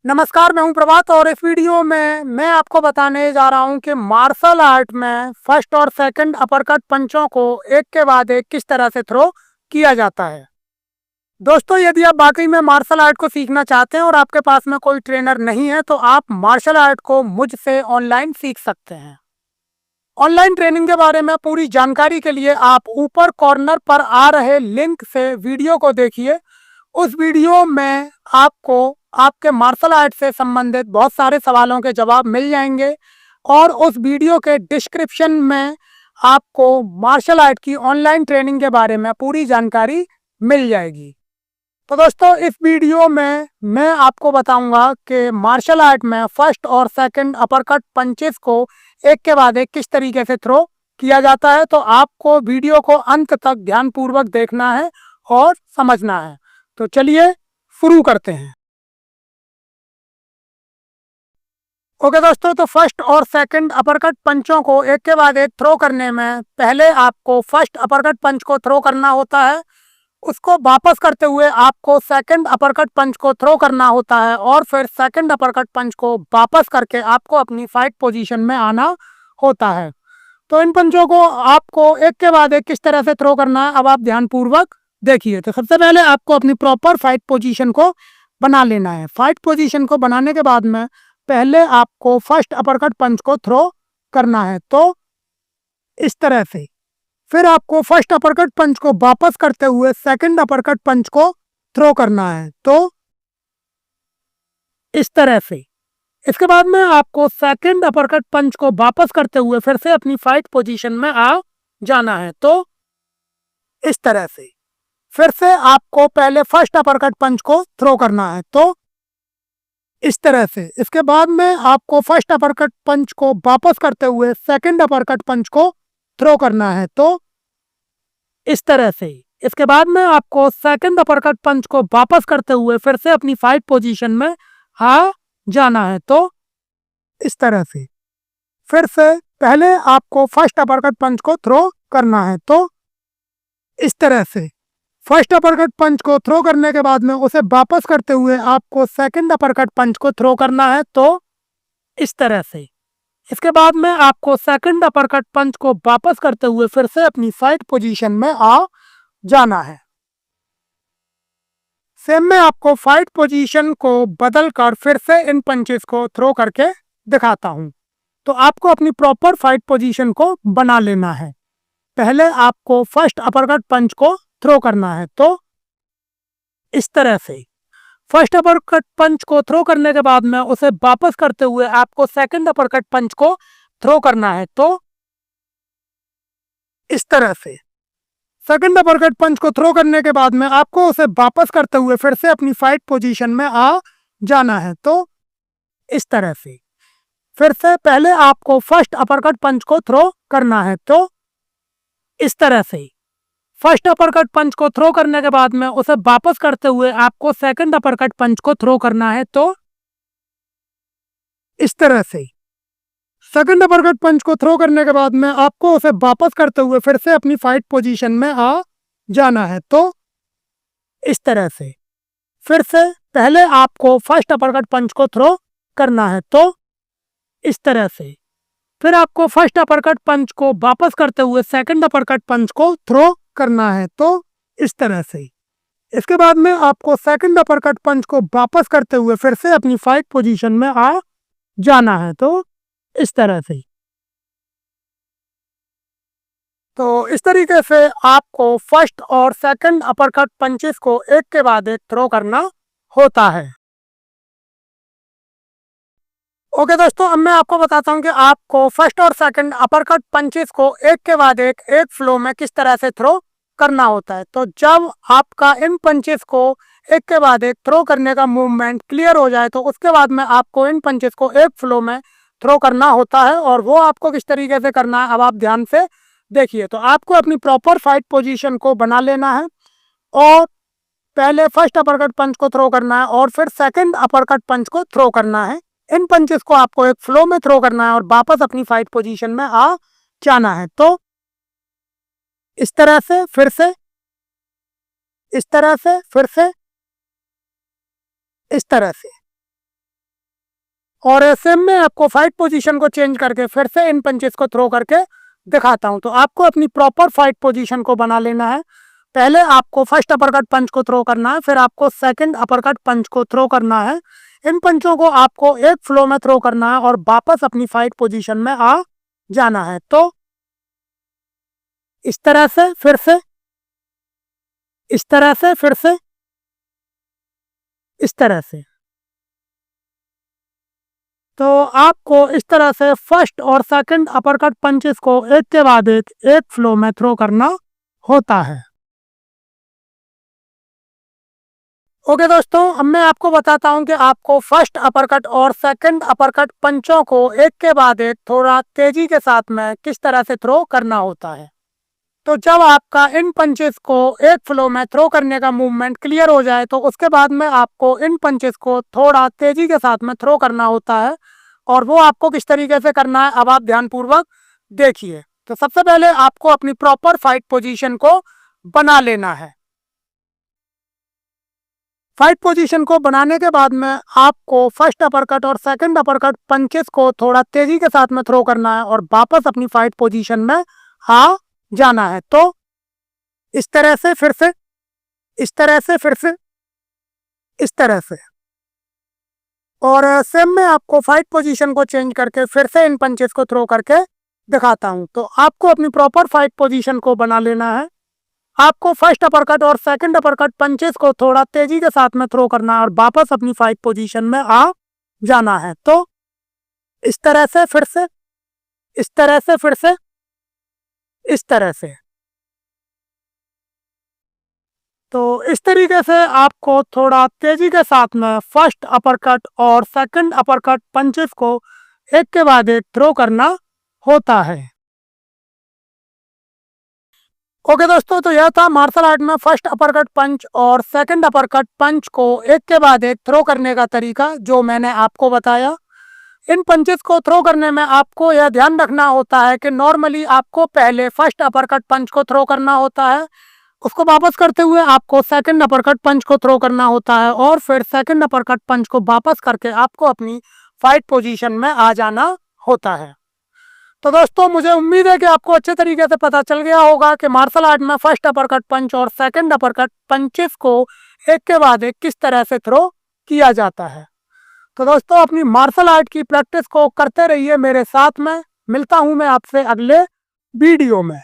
नमस्कार, मैं हूं प्रभात और इस वीडियो में मैं आपको बताने जा रहा हूं कि मार्शल आर्ट में फर्स्ट और सेकंड अपरकट पंचों को एक के बाद एक किस तरह से थ्रो किया जाता है। दोस्तों, यदि आप वाकई में मार्शल आर्ट को सीखना चाहते हैं और आपके पास में कोई ट्रेनर नहीं है तो आप मार्शल आर्ट को मुझसे ऑनलाइन सीख सकते हैं। ऑनलाइन ट्रेनिंग के बारे में पूरी जानकारी के लिए आप ऊपर कॉर्नर पर आ रहे लिंक से वीडियो को देखिए। उस वीडियो में आपको आपके मार्शल आर्ट से संबंधित बहुत सारे सवालों के जवाब मिल जाएंगे और उस वीडियो के डिस्क्रिप्शन में आपको मार्शल आर्ट की ऑनलाइन ट्रेनिंग के बारे में पूरी जानकारी मिल जाएगी। तो दोस्तों, इस वीडियो में मैं आपको बताऊंगा कि मार्शल आर्ट में फर्स्ट और सेकंड अपरकट पंचेस को एक के बाद एक किस तरीके से थ्रो किया जाता है। तो आपको वीडियो को अंत तक ध्यानपूर्वक देखना है और समझना है। तो चलिए शुरू करते हैं। ओके दोस्तों, तो फर्स्ट और सेकंड अपरकट पंचों को एक के बाद एक थ्रो करने में पहले आपको फर्स्ट अपरकट पंच को थ्रो करना होता है, उसको वापस करते हुए आपको सेकंड अपरकट पंच को थ्रो करना होता है और फिर सेकंड अपरकट पंच को वापस करके आपको अपनी फाइट पोजीशन में आना होता है। तो इन पंचों को आपको एक के बाद एक किस तरह से थ्रो करना है, अब आप ध्यानपूर्वक देखिए। तो सबसे पहले आपको अपनी प्रॉपर फाइट पोजीशन को बना लेना है। फाइट पोजीशन को बनाने के बाद में पहले आपको फर्स्ट अपरकट पंच को थ्रो करना है, तो इस तरह से। फिर आपको फर्स्ट अपरकट पंच को वापस करते हुए सेकंड अपरकट पंच को थ्रो करना है, तो इस तरह से। इसके बाद में आपको सेकंड अपरकट पंच को वापस करते हुए फिर से अपनी फाइट पोजीशन में आ जाना है, तो इस तरह से। फिर से आपको पहले फर्स्ट अपरकट पंच को थ्रो करना है, तो इस तरह से। इसके बाद में आपको फर्स्ट अपरकट पंच को वापस करते हुए सेकंड अपरकट पंच को थ्रो करना है, तो इस तरह से। इसके बाद में आपको सेकंड अपरकट पंच को वापस करते हुए फिर से अपनी फाइट पोजीशन में आ जाना है, तो इस तरह से। फिर से पहले आपको फर्स्ट अपरकट पंच को थ्रो करना है, तो इस तरह से। फर्स्ट अपरकट पंच को थ्रो करने के बाद में उसे वापस करते हुए आपको सेकंड अपरकट पंच को थ्रो करना है, तो इस तरह से। इसके बाद में आपको सेकंड अपरकट पंच को वापस करते हुए फिर से अपनी फाइट पोजीशन में आ जाना है। सेम में आपको फाइट पोजीशन को बदलकर फिर से इन पंचेस को थ्रो करके दिखाता हूं। तो आपको अपनी प्रॉपर फाइट पोजीशन को बना लेना है। पहले आपको फर्स्ट अपरकट पंच को थ्रो करना है, तो इस तरह से। फर्स्ट अपरकट पंच को थ्रो करने के बाद में उसे वापस करते हुए आपको सेकंड अपरकट पंच को थ्रो करना है, तो इस तरह से। सेकंड अपरकट पंच को थ्रो करने के बाद में आपको उसे वापस करते हुए फिर से अपनी फाइट पोजीशन में आ जाना है, तो इस तरह से। फिर से पहले आपको फर्स्ट अपरकट पंच को थ्रो करना है, तो इस तरह से। फर्स्ट अपरकट पंच को थ्रो करने के बाद में उसे वापस करते हुए आपको सेकंड अपरकट पंच को थ्रो करना है, तो इस तरह से। सेकंड अपरकट पंच को थ्रो करने के बाद में आपको उसे वापस करते हुए फिर से अपनी फाइट पोजीशन में आ जाना है, तो इस तरह से। फिर से पहले आपको फर्स्ट अपरकट पंच को थ्रो करना है, तो इस तरह से। फिर आपको फर्स्ट अपरकट पंच को वापस करते हुए सेकंड अपरकट पंच को थ्रो करना है, तो इस तरह से। इसके बाद में आपको सेकंड अपरकट पंच को वापस करते हुए फिर से अपनी फाइट पोजीशन में आ जाना है, तो इस तरह से। तो इस तरीके से आपको फर्स्ट और सेकंड अपरकट पंचेस को एक के बाद एक थ्रो करना होता है। ओके दोस्तों, अब मैं आपको बताता हूं कि आपको फर्स्ट और सेकंड अपरकट पंचेस को एक के बाद एक फ्लो में किस तरह से थ्रो करना होता है। तो जब आपका इन पंचेस को एक के बाद एक थ्रो करने का मूवमेंट क्लियर हो जाए तो उसके बाद में आपको इन पंचेस को एक फ्लो में थ्रो करना होता है, और वो आपको किस तरीके से करना है अब आप ध्यान से देखिए। तो आपको अपनी प्रॉपर फाइट पोजीशन को बना लेना है और पहले फर्स्ट अपरकट पंच को थ्रो करना है और फिर सेकंड अपरकट पंच को थ्रो करना है। इन पंचेस को आपको एक फ्लो में थ्रो करना है और वापस अपनी फाइट पोजीशन में आ जाना है, तो इस तरह से। फिर से इस तरह से, फिर से इस तरह से। और सेम में आपको फाइट पोजीशन को चेंज करके फिर से इन पंचेस को थ्रो करके दिखाता हूं। तो आपको अपनी प्रॉपर फाइट पोजीशन को बना लेना है। पहले आपको फर्स्ट अपरकट पंच को थ्रो करना है, फिर आपको सेकंड अपरकट पंच को थ्रो करना है। इन पंचों को आपको एक फ्लो में थ्रो करना है और वापस अपनी फाइट पोजीशन में आ जाना है। तो इस तरह से, फिर से इस तरह से, फिर से इस तरह से। तो आपको इस तरह से फर्स्ट और सेकंड अपरकट पंचेस को एक के बाद एक फ्लो में थ्रो करना होता है। ओके दोस्तों, अब मैं आपको बताता हूं कि आपको फर्स्ट अपरकट और सेकंड अपरकट पंचों को एक के बाद एक थोड़ा तेजी के साथ में किस तरह से थ्रो करना होता है। तो जब आपका इन पंचेस को एक फ्लो में थ्रो करने का मूवमेंट क्लियर हो जाए तो उसके बाद में आपको इन पंचेस को थोड़ा तेजी के साथ में थ्रो करना होता है। और वो आपको किस तरीके से करना है अब आप ध्यानपूर्वक देखिए। तो सबसे पहले आपको अपनी प्रॉपर फाइट पोजीशन को बना लेना है। फाइट पोजीशन को बनाने के बाद में आपको फर्स्ट अपरकट और सेकंड अपरकट पंचेस को थोड़ा तेजी के साथ में थ्रो करना है और वापस अपनी फाइट पोजीशन में आ जाना है। तो इस तरह से, फिर से इस तरह से, फिर से इस तरह से। और सेम में आपको फाइट पोजीशन को चेंज करके फिर से इन पंचेस को थ्रो करके दिखाता हूं। तो आपको अपनी प्रॉपर फाइट पोजीशन को बना लेना है। आपको फर्स्ट अपरकट और सेकंड अपरकट पंचेस को थोड़ा तेजी के साथ में थ्रो करना है और वापस अपनी फाइट पोजीशन में आ जाना है। तो इस तरह से, फिर से इस तरह से, फिर से इस तरह से। तो इस तरीके से आपको थोड़ा तेजी के साथ में फर्स्ट अपरकट और सेकंड अपरकट पंचेस को एक के बाद एक थ्रो करना होता है। ओके दोस्तों, तो यह था मार्शल आर्ट में फर्स्ट अपरकट पंच और सेकंड अपरकट पंच को एक के बाद एक थ्रो करने का तरीका जो मैंने आपको बताया। इन पंचेस को थ्रो करने में आपको यह ध्यान रखना होता है कि नॉर्मली आपको पहले फर्स्ट अपरकट पंच को थ्रो करना होता है, उसको वापस करते हुए आपको सेकंड अपरकट पंच को थ्रो करना होता है और फिर सेकंड अपरकट पंच को वापस करके आपको अपनी फाइट पोजीशन में आ जाना होता है। तो दोस्तों, मुझे उम्मीद है कि आपको अच्छे तरीके से पता चल गया होगा कि मार्शल आर्ट में फर्स्ट अपरकट पंच और सेकंड अपरकट पंचेस को एक के बाद एक किस तरह से थ्रो किया जाता है। तो दोस्तों, अपनी मार्शल आर्ट की प्रैक्टिस को करते रहिए मेरे साथ में। मिलता हूं मैं आपसे अगले वीडियो में।